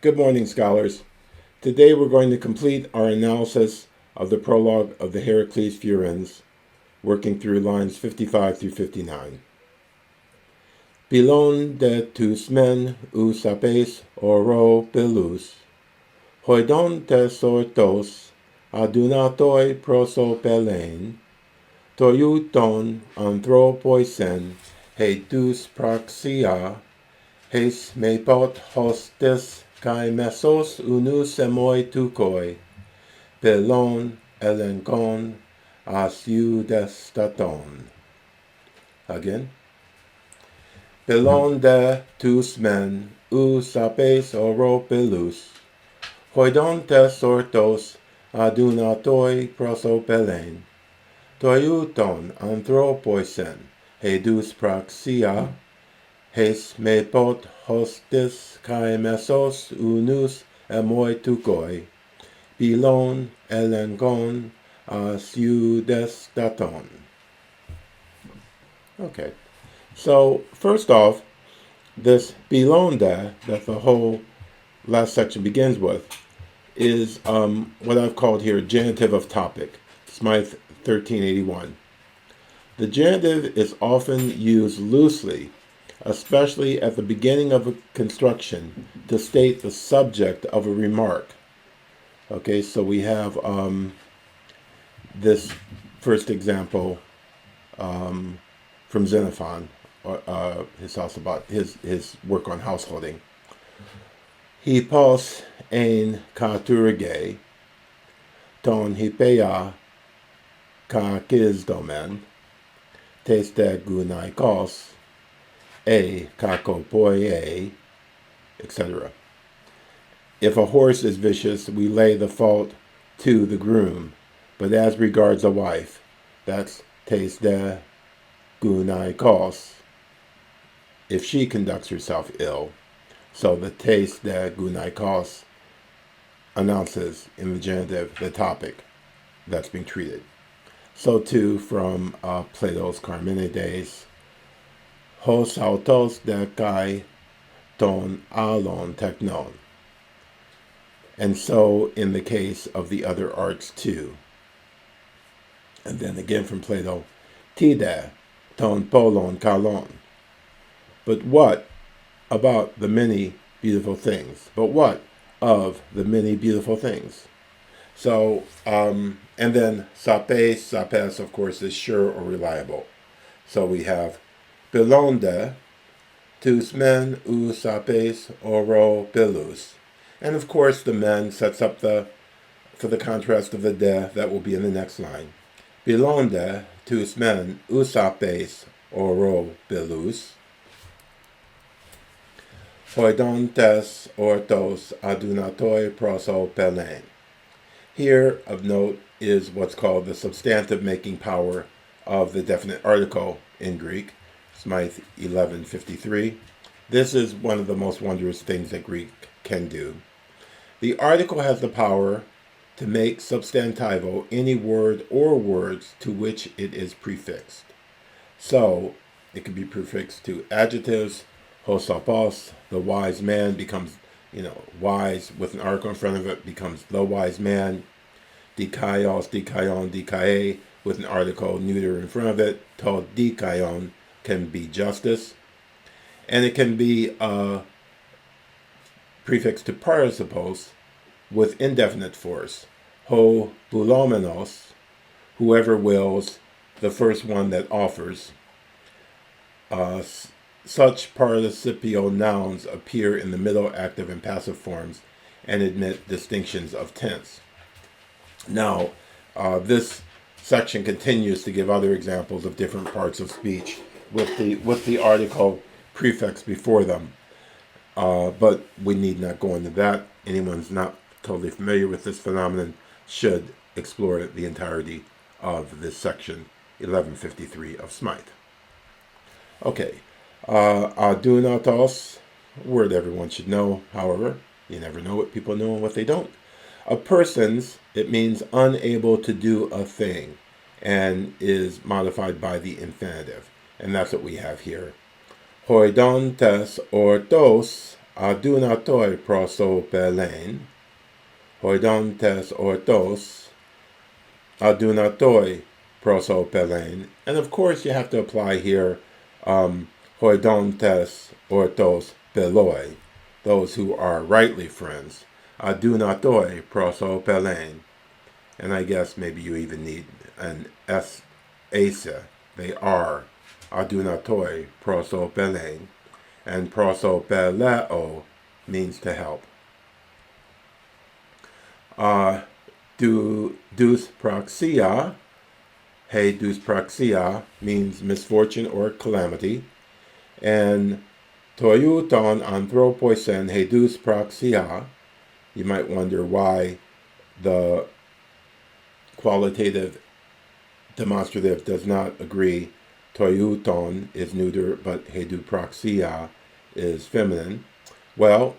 Good morning, scholars. Today we're going to complete our analysis of the prologue of the Heracles Furens, working through lines 55 through 59. Pilon de tous men ou sapes oro belus, hoidon tes ortos adunatoi prosopelein, toiuton anthropoisen he tous praxia, hes me pot hostes kai mesos unus emoi tukoi, pelon ἐλεγχον ασιουδεστατον. Again. Pelon de tous men, ou sapes oro pelus, hoidon tes ortos adunatoi prosopelein, toiuton anthropoisen hedus praxia, hes me pot hostis kai mesos unus emoi tukoi, pilon ἐλεγχον ασιουδεστατον. Okay, so first off, this pilon that the whole last section begins with is what I've called here Genitive of Topic, Smythe 1381. The genitive is often used loosely, especially at the beginning of a construction, to state the subject of a remark. Okay, so we have this first example from Xenophon, his work on householding. Hippos ein katurge, ton hippeia kakisdomen, teste gunaikos, kakopoie, etc. If a horse is vicious, we lay the fault to the groom, but as regards a wife, that's tes de gunaikos, if she conducts herself ill. So the tes de gunaikos announces in the genitive the topic that's being treated. So too from Plato's Charminides, hos autos de kai ton alon teknon. And so in the case of the other arts too. And then again from Plato, tide ton polon kalon. But what about the many beautiful things? But what of the many beautiful things? So, and then sapes, of course, is sure or reliable. So we have pilonde, tous men ou sapes oro pilus. And of course, the men sets up for the contrast of the de, that will be in the next line. Pilonde, tous men, ou sapes oro pilus, hoidon tes ortos adunatoi prosopelein. Here, of note, is what's called the substantive-making power of the definite article in Greek, Smythe 1153. This is one of the most wondrous things that Greek can do. The article has the power to make substantivo any word or words to which it is prefixed. So, it can be prefixed to adjectives. Hosapos, the wise man, becomes, wise with an article in front of it, becomes the wise man. Dikaios, dikaion, dikae, with an article neuter in front of it. To dikaion can be justice. And it can be prefixed to participles with indefinite force. Ho bulomenos, whoever wills, the first one that offers. Such participial nouns appear in the middle active and passive forms and admit distinctions of tense. Now, this section continues to give other examples of different parts of speech with the article prefix before them. But we need not go into that. Anyone who's not totally familiar with this phenomenon should explore the entirety of this section, 1153 of Smythe. Okay. ἀδύνᾰτος, word everyone should know, however, you never know what people know and what they don't. A person's, it means unable to do a thing, and is modified by the infinitive. And that's what we have here. Hoidon tes ortos ἀδύνατοι προσωπελέν, ἀδύνατες ορθός, ἀδύνατοι προσωπελέν. And of course you have to apply here ἀδύνατες ορθός πελoi, those who are rightly friends. ἀδύνατοι προσωπελέν. And I guess maybe you even need an S asa. They are ἀδύνατοι προσωπελέν. And prosopeleo means to help. Dyspraxia, hey, dyspraxia means misfortune or calamity. And toiuton anthropoisen he dyspraxia, you might wonder why the qualitative demonstrative does not agree. Toiuton is neuter, but hedupraxia is feminine. Well,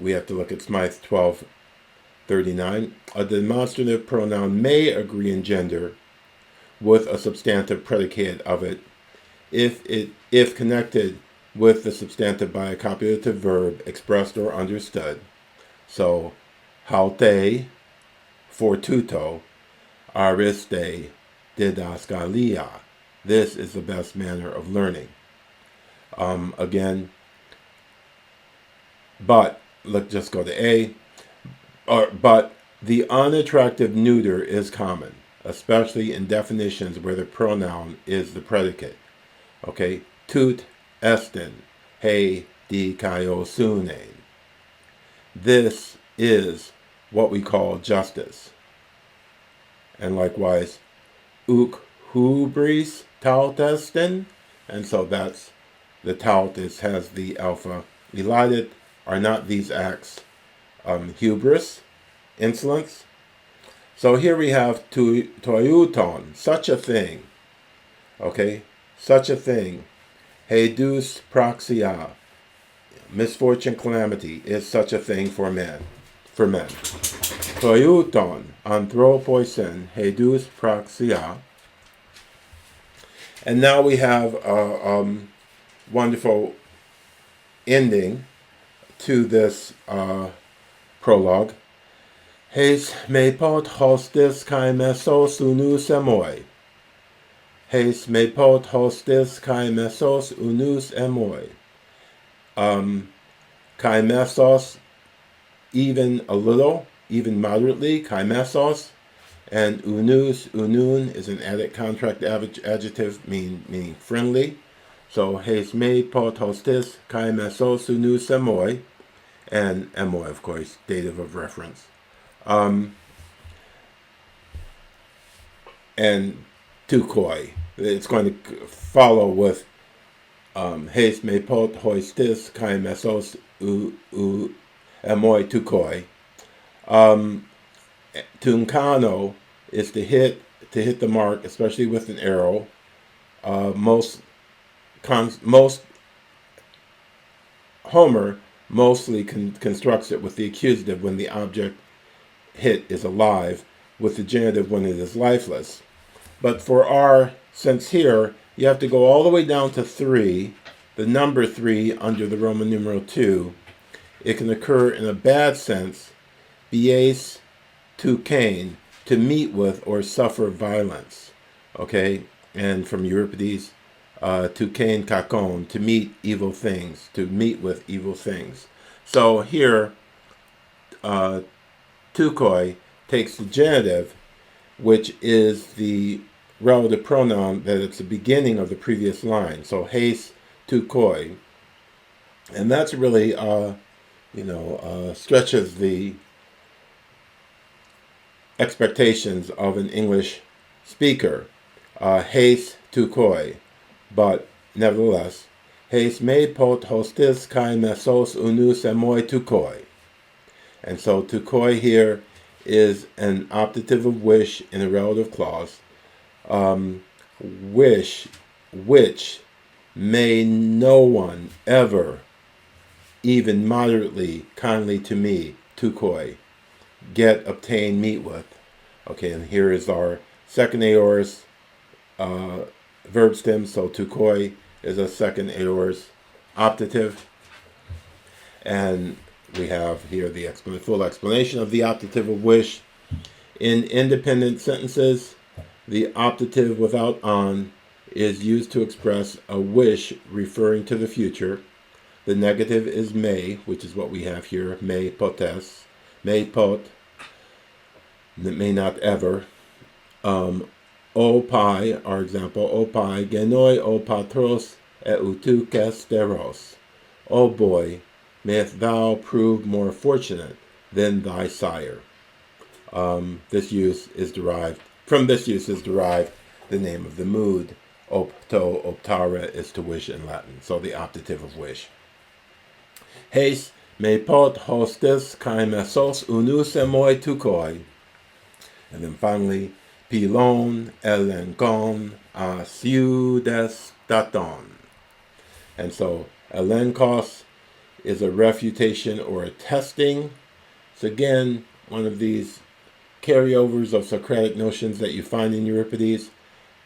we have to look at Smythe 1239. A demonstrative pronoun may agree in gender with a substantive predicate of it if connected with the substantive by a copulative verb expressed or understood. So, haute, fortuito, ariste, didaskalia. This is the best manner of learning. Again, but, let's just go to A. But the unattractive neuter is common, especially in definitions where the pronoun is the predicate. Okay, tut estin, he dikaiosunen. This is what we call justice. And likewise, uk hubris tautestin, and so that's the taut has the alpha elided. Are not these acts hubris, insolence? So here we have toiuton, such a thing. Okay, such a thing. Hedus praxia, misfortune, calamity, is such a thing for men. Toiuton anthropoisen hedus praxia. And now we have a wonderful ending to this prologue. Heis me pot hostis kai mesos unus emoi. Heis me pot hostis kai mesos unus emoi. Kai mesos, even a little, even moderately, kai mesos. And unus, unun is an added contract adjective meaning friendly. So, heis me pot hostis kai mesos unus emoi. And emoi, of course, dative of reference. And tukoi. It's going to follow with heis me pot hostis kai mesos emoi tukoi. Tygχάνω is to hit the mark, especially with an arrow. Most Homer mostly constructs it with the accusative when the object hit is alive, with the genitive when it is lifeless. But for our sense here, you have to go all the way down to 3, the number 3 under the Roman numeral 2. It can occur in a bad sense, bies tygχειν, to meet with or suffer violence. Okay, and from Euripides, tygχειν kakon, to meet evil things, to meet with evil things. So here, tukoi takes the genitive, which is the relative pronoun that it's the beginning of the previous line. So heis tukoi, and that's really stretches the expectations of an English speaker. Heis tukoi, but nevertheless, heis me pot hostis kai mesos unus emoi tukoi. And so tukoi here is an optative of wish in a relative clause. Wish, which may no one ever, even moderately kindly to me, tukoi, get, obtain, meet with. Okay, and here is our second aorist verb stem. So tukoi is a second aorist optative. And we have here the full explanation of the optative of wish. In independent sentences, the optative without on is used to express a wish referring to the future. The negative is may, which is what we have here, may potes, may pot, may not ever. O pi, our example, O pi, genoi o patros eutu kesteros. O boy, mayest thou prove more fortunate than thy sire. From this use is derived the name of the mood. Opto, optare is to wish in Latin, so the optative of wish. Heis me pot hostis kai mesos unus emoi tukoi. And then finally, pilon ἐλεγχον asiudes daton. And so, ἐλεγχος is a refutation or a testing. It's again one of these carryovers of Socratic notions that you find in Euripides.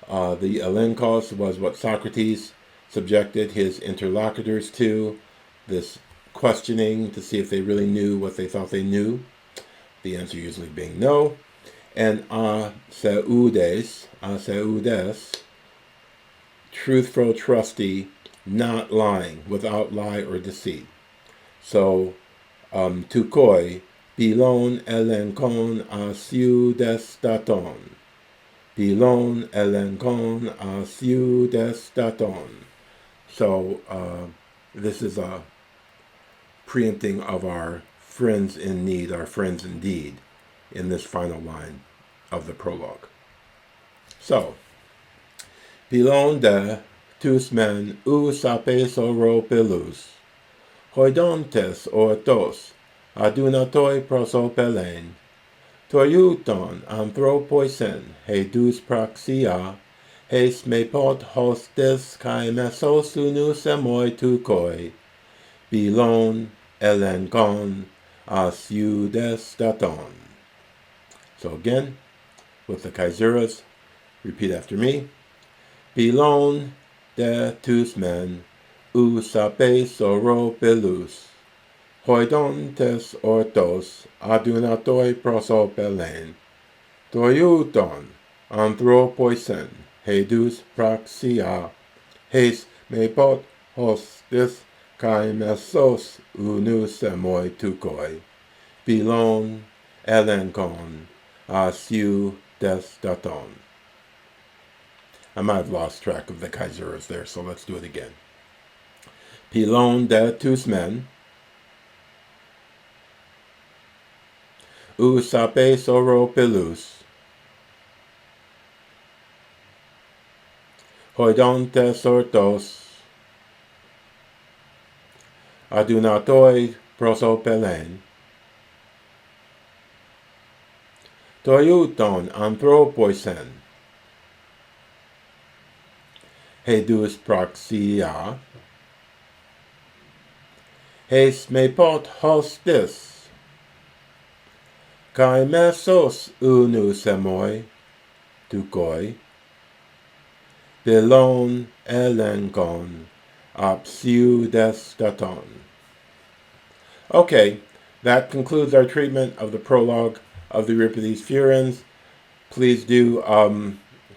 The ἐλεγχος was what Socrates subjected his interlocutors to, this questioning to see if they really knew what they thought they knew, the answer usually being no. And aseudes, truthful, trusty, not lying, without lie or deceit. So, tukoi, pilon ἐλεγχον asiudes daton. Pilon ἐλεγχον asiudes daton. So, this is a preempting of our friends in need, our friends indeed, in this final line of the prologue. So, pilon de tous men ou sapes Europilus, hoidontes ortos, adunatoi prosopelein, toiuton anthropoisen, heidus praxia, heis me pot hostes kai mesos unus emoi tukoi, pilon ἐλεγχον asiudes daton. So again, with the Kaisuras, repeat after me. Pilon de tous men, ou sapes Europilus, hoidontes ortos, adunatoi prosopelein, toiuton anthropoisen, heidus praxia, heis me pot hostis kai mesos unus emoi tukoi, pilon ἐλεγχον asiudes daton. I might have lost track of the Kaisuras there, so let's do it again. Pilon de tous men, ou sapes Europilus, hoidontes ortos, adunatoi prosopelein, toiuton anthropoisen, heidus praxia, heis me pot hostis, kai mesos unus emoi tukoi, pilon ἐλεγχον asiudes daton. Okay, that concludes our treatment of the prologue of the Euripides Furens. Please do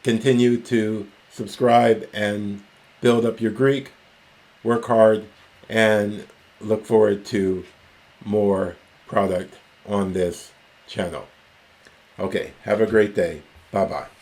continue to subscribe and build up your Greek, work hard, and look forward to more product on this channel. Okay, have a great day. Bye-bye.